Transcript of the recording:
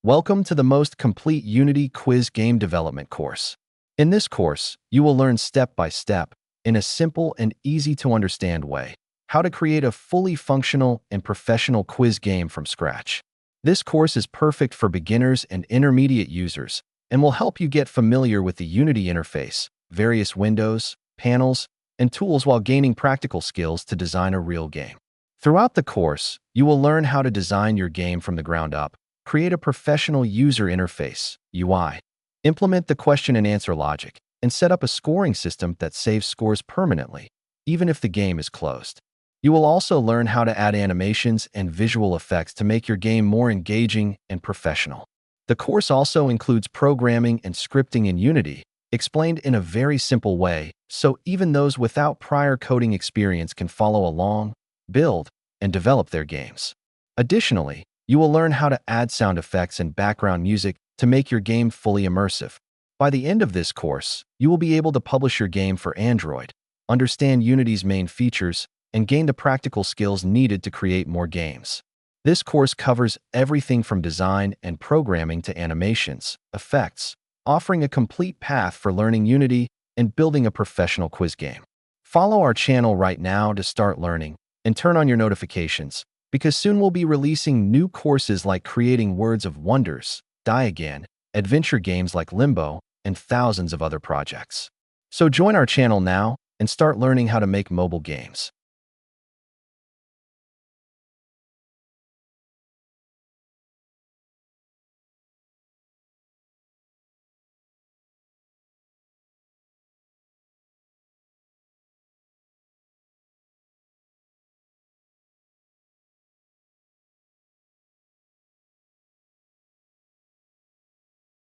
Welcome to the most complete Unity quiz game development course. In this course, you will learn step by step, in a simple and easy-to-understand way, how to create a fully functional and professional quiz game from scratch. This course is perfect for beginners and intermediate users and will help you get familiar with the Unity interface, various windows, panels, and tools while gaining practical skills to design a real game. Throughout the course, you will learn how to design your game from the ground up, create a professional user interface, UI, implement the question and answer logic, and set up a scoring system that saves scores permanently, even if the game is closed. You will also learn how to add animations and visual effects to make your game more engaging and professional. The course also includes programming and scripting in Unity, explained in a very simple way, so even those without prior coding experience can follow along, build, and develop their games. Additionally, you will learn how to add sound effects and background music to make your game fully immersive. By the end of this course, you will be able to publish your game for Android, understand Unity's main features, and gain the practical skills needed to create more games. This course covers everything from design and programming to animations, effects, offering a complete path for learning Unity and building a professional quiz game. Follow our channel right now to start learning, and turn on your notifications, because soon we'll be releasing new courses like creating Words of Wonders, Die Again, adventure games like Limbo, and thousands of other projects. So join our channel now and start learning how to make mobile games.